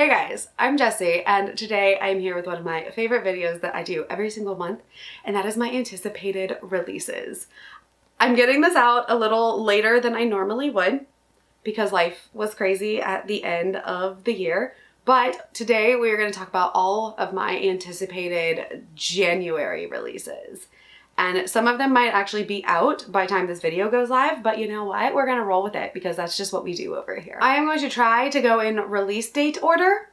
Hey guys, I'm Jessie, and today I'm here with one of my favorite videos that I do every single month, and that is my anticipated releases. I'm getting this out a little later than I normally would because life was crazy at the end of the year, but today we are going to talk about all of my anticipated January releases. And some of them might actually be out by the time this video goes live, but you know what? We're gonna roll with it because that's just what we do over here. I am going to try to go in release date order,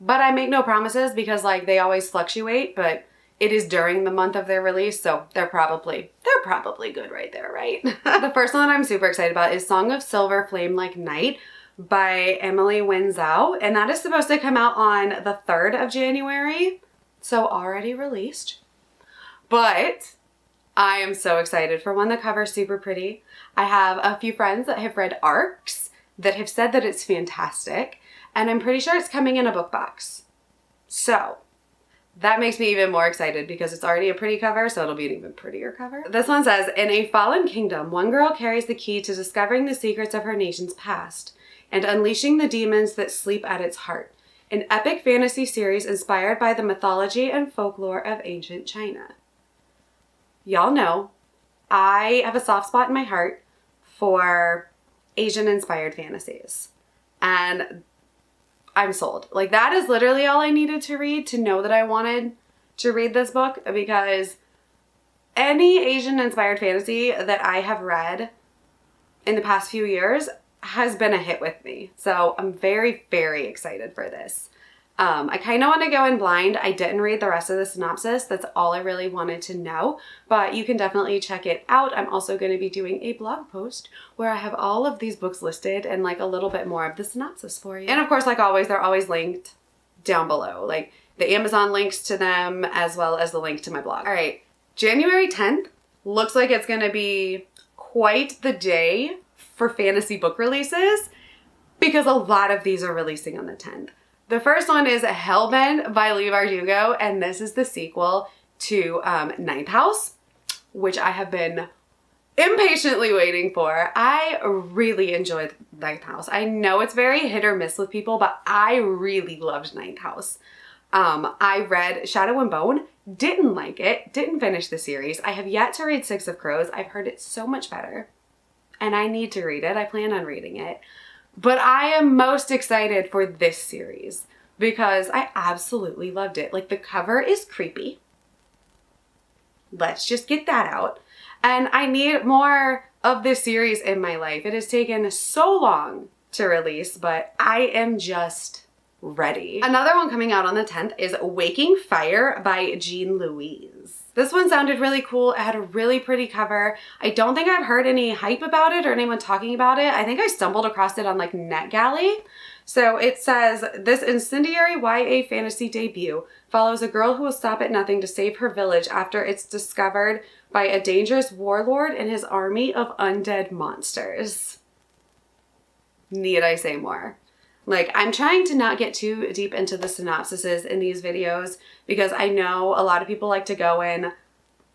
but I make no promises because like they always fluctuate, but it is during the month of their release, so they're probably good right there, right? The first one I'm super excited about is Song of Silver Flame Like Night by Emily Winslow, and that is supposed to come out on the 3rd of January, so already released. But I am so excited. For one, the cover's super pretty. I have a few friends that have read ARCs that have said that it's fantastic, and I'm pretty sure it's coming in a book box. So that makes me even more excited because it's already a pretty cover, so it'll be an even prettier cover. This one says, in a fallen kingdom, one girl carries the key to discovering the secrets of her nation's past and unleashing the demons that sleep at its heart. An epic fantasy series inspired by the mythology and folklore of ancient China. Y'all know I have a soft spot in my heart for Asian-inspired fantasies, and I'm sold. Like, that is literally all I needed to read to know that I wanted to read this book, because any Asian-inspired fantasy that I have read in the past few years has been a hit with me. So I'm very, very excited for this. I kind of want to go in blind. I didn't read the rest of the synopsis. That's all I really wanted to know, but you can definitely check it out. I'm also going to be doing a blog post where I have all of these books listed and like a little bit more of the synopsis for you. And of course, like always, they're always linked down below, like the Amazon links to them as well as the link to my blog. All right, January 10th looks like it's going to be quite the day for fantasy book releases because a lot of these are releasing on the 10th. The first one is Hellbent by Leigh Bardugo, and this is the sequel to Ninth House, which I have been impatiently waiting for. I really enjoyed Ninth House. I know it's very hit or miss with people, but I really loved Ninth House. I read Shadow and Bone, didn't like it, didn't finish the series. I have yet to read Six of Crows. I've heard it's so much better, and I need to read it. I plan on reading it. But I am most excited for this series because I absolutely loved it. Like, the cover is creepy. Let's just get that out. And I need more of this series in my life. It has taken so long to release, but I am just ready. Another one coming out on the 10th is Waking Fire by Jean Louise. This one sounded really cool. It had a really pretty cover. I don't think I've heard any hype about it or anyone talking about it. I think I stumbled across it on like NetGalley. So it says, this incendiary YA fantasy debut follows a girl who will stop at nothing to save her village after it's discovered by a dangerous warlord and his army of undead monsters. Need I say more? Like, I'm trying to not get too deep into the synopsises in these videos because I know a lot of people like to go in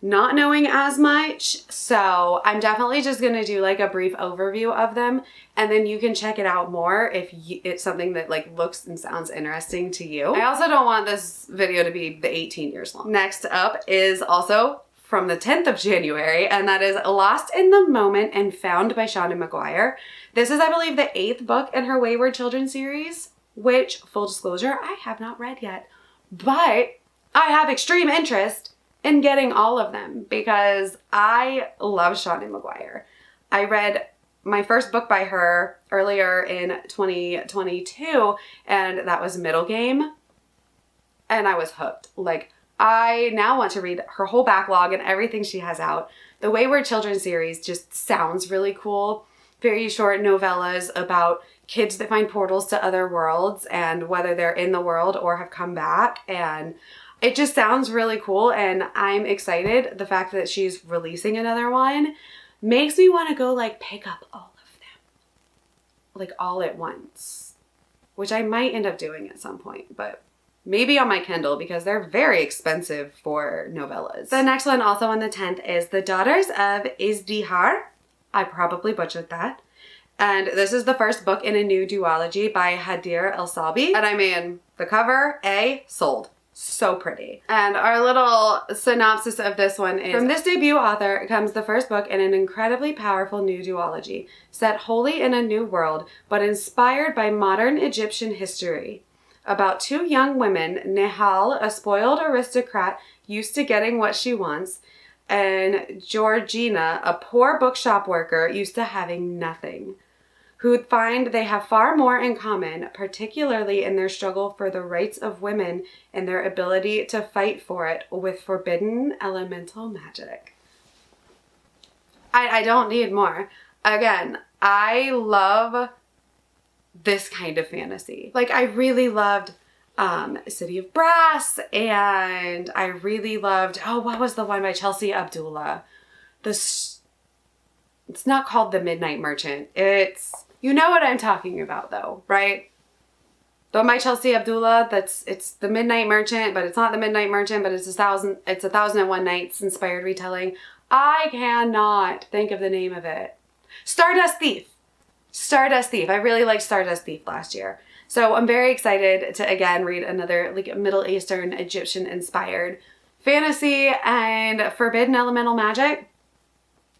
not knowing as much. So I'm definitely just going to do like a brief overview of them, and then you can check it out more if it's something that like looks and sounds interesting to you. I also don't want this video to be the 18 years long. Next up is also from the 10th of January, and that is Lost in the Moment and Found by Shauna Maguire. This is, I believe, the 8th book in her Wayward Children series, which, full disclosure, I have not read yet. But I have extreme interest in getting all of them because I love Shauna Maguire. I read my first book by her earlier in 2022, and that was Middle Game, and I was hooked. Like, I now want to read her whole backlog and everything she has out. The Wayward Children series just sounds really cool. Very short novellas about kids that find portals to other worlds and whether they're in the world or have come back. And it just sounds really cool, and I'm excited. The fact that she's releasing another one makes me want to go like pick up all of them, like all at once, which I might end up doing at some point, but maybe on my Kindle because they're very expensive for novellas. The next one also on the 10th is The Daughters of Izdihar. I probably butchered that. And this is the first book in a new duology by Hadir El-Salbi. And I mean, the cover, sold. So pretty. And our little synopsis of this one is, from this debut author comes the first book in an incredibly powerful new duology, set wholly in a new world, but inspired by modern Egyptian history. About two young women, Nehal, a spoiled aristocrat used to getting what she wants, and Georgina, a poor bookshop worker used to having nothing, who find they have far more in common, particularly in their struggle for the rights of women and their ability to fight for it with forbidden elemental magic. I don't need more. Again, I love this kind of fantasy. Like, I really loved City of Brass, and I really loved, what was the one by Chelsea Abdullah? It's not called The Midnight Merchant. You know what I'm talking about though, right? The one by Chelsea Abdullah, it's The Midnight Merchant, but it's not The Midnight Merchant, but it's 1001 Nights inspired retelling. I cannot think of the name of it. Stardust Thief. Stardust Thief. I really liked Stardust Thief last year. So I'm very excited to again read another like Middle Eastern Egyptian inspired fantasy and forbidden elemental magic.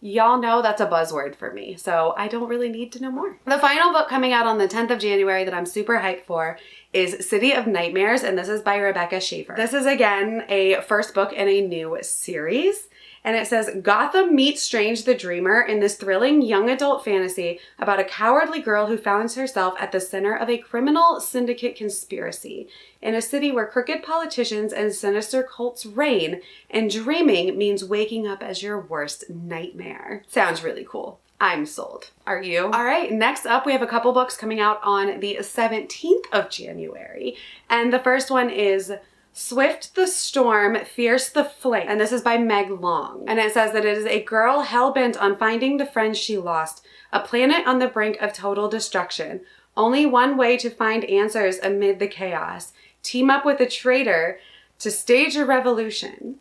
Y'all know that's a buzzword for me, so I don't really need to know more. The final book coming out on the 10th of January that I'm super hyped for is City of Nightmares, and this is by Rebecca Schaeffer. This is again a first book in a new series, and it says Gotham meets Strange the Dreamer in this thrilling young adult fantasy about a cowardly girl who finds herself at the center of a criminal syndicate conspiracy in a city where crooked politicians and sinister cults reign, and dreaming means waking up as your worst nightmare. Sounds really cool. I'm sold. Are you? All right, next up we have a couple books coming out on the 17th of January, and the first one is Swift the Storm, Fierce the Flame, and this is by Meg Long. And it says that it is a girl hell-bent on finding the friends she lost, a planet on the brink of total destruction. Only one way to find answers amid the chaos. Team up with a traitor to stage a revolution.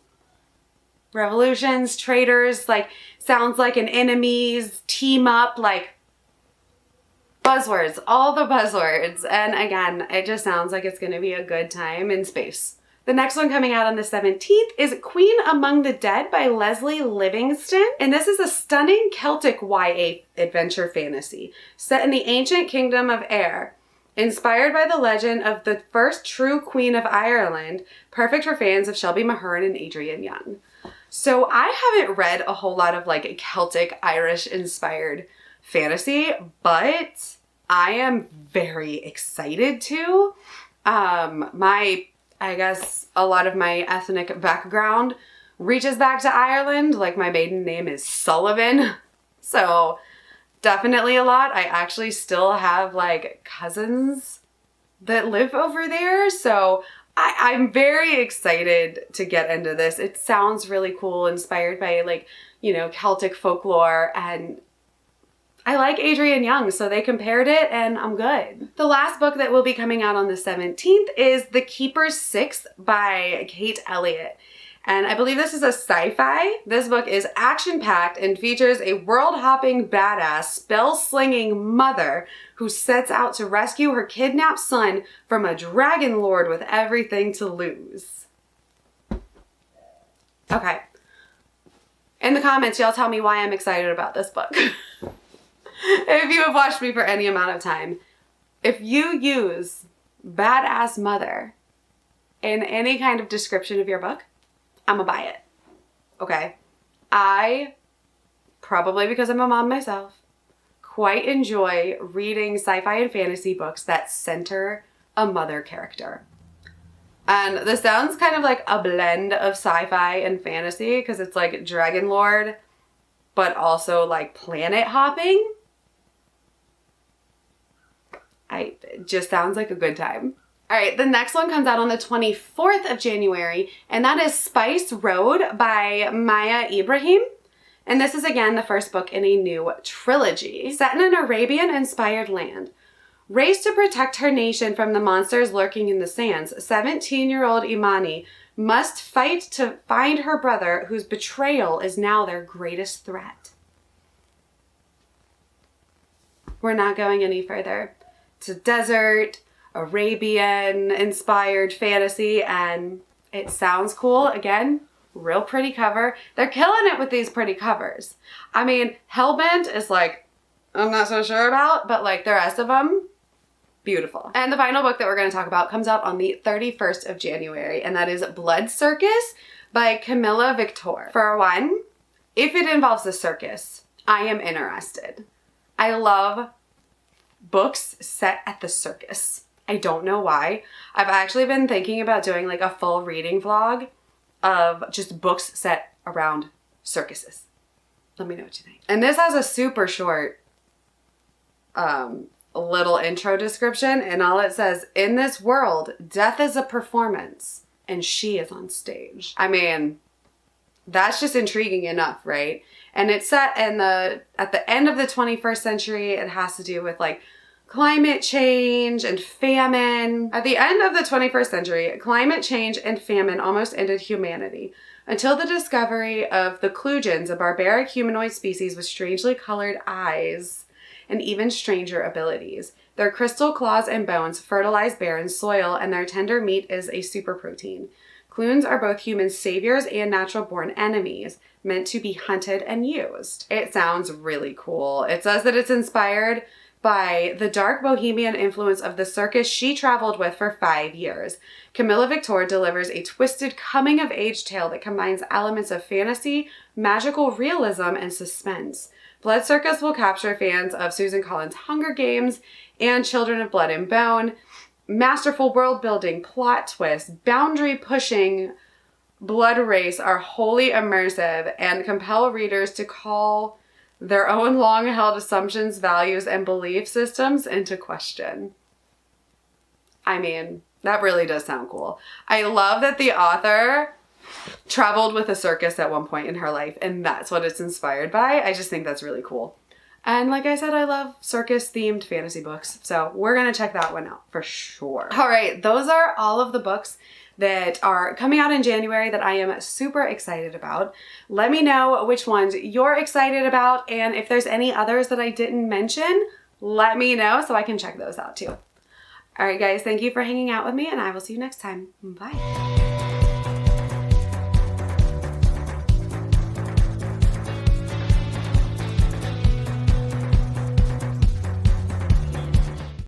Revolutions, traitors, like, sounds like an enemies, team up, like, buzzwords, all the buzzwords. And again, it just sounds like it's gonna be a good time in space. The next one coming out on the 17th is Queen Among the Dead by Leslie Livingston. And this is a stunning Celtic YA adventure fantasy set in the ancient kingdom of Ayr, inspired by the legend of the first true Queen of Ireland, perfect for fans of Shelby Maherne and Adrienne Young. So I haven't read a whole lot of like Celtic Irish inspired fantasy, but I am very excited to. I guess a lot of my ethnic background reaches back to Ireland. Like, my maiden name is Sullivan. So definitely a lot. I actually still have like cousins that live over there. So I'm very excited to get into this. It sounds really cool, inspired by like, you know, Celtic folklore, and I like Adrienne Young, so they compared it and I'm good. The last book that will be coming out on the 17th is The Keeper's Sixth by Kate Elliott. And I believe this is a sci-fi. This book is action-packed and features a world-hopping badass, spell-slinging mother who sets out to rescue her kidnapped son from a dragon lord with everything to lose. Okay. In the comments, y'all tell me why I'm excited about this book. If you have watched me for any amount of time, if you use badass mother in any kind of description of your book, I'm gonna buy it. Okay? I, probably because I'm a mom myself, quite enjoy reading sci-fi and fantasy books that center a mother character. And this sounds kind of like a blend of sci-fi and fantasy because it's like Dragon Lord, but also like planet hopping. It just sounds like a good time. All right, the next one comes out on the 24th of January, and that is Spice Road by Maya Ibrahim. And this is again the first book in a new trilogy. Set in an Arabian-inspired land, raised to protect her nation from the monsters lurking in the sands, 17-year-old Imani must fight to find her brother, whose betrayal is now their greatest threat. we're not going any further. It's a desert, Arabian-inspired fantasy, and it sounds cool. Again, real pretty cover. They're killing it with these pretty covers. I mean, Hellbent is like, I'm not so sure about, but like the rest of them, beautiful. And the final book that we're going to talk about comes out on the 31st of January, and that is Blood Circus by Camilla Victor. For one, if it involves a circus, I am interested. I love books set at the circus. I don't know why. I've actually been thinking about doing like a full reading vlog of just books set around circuses. Let me know what you think. And this has a super short little intro description, and all it says, in this world, death is a performance and she is on stage. I mean, that's just intriguing enough, right? And it's set in at the end of the 21st century. It has to do with like climate change and famine. At the end of the 21st century, climate change and famine almost ended humanity until the discovery of the Klugans, a barbaric humanoid species with strangely colored eyes and even stranger abilities. Their crystal claws and bones fertilize barren soil, and their tender meat is a super protein. Clunes are both human saviors and natural-born enemies, meant to be hunted and used. It sounds really cool. It says that it's inspired by the dark bohemian influence of the circus she traveled with for 5 years. Camilla Victor delivers a twisted coming-of-age tale that combines elements of fantasy, magical realism, and suspense. Blood Circus will capture fans of Susan Collins' Hunger Games and Children of Blood and Bone. Masterful world-building, plot twists, boundary-pushing blood race are wholly immersive and compel readers to call their own long-held assumptions, values, and belief systems into question. I mean, that really does sound cool. I love that the author traveled with a circus at one point in her life, and that's what it's inspired by. I just think that's really cool. And like I said, I love circus-themed fantasy books, so we're gonna check that one out for sure. All right, those are all of the books that are coming out in January that I am super excited about. Let me know which ones you're excited about, and if there's any others that I didn't mention, let me know so I can check those out too. All right, guys, thank you for hanging out with me, and I will see you next time. Bye.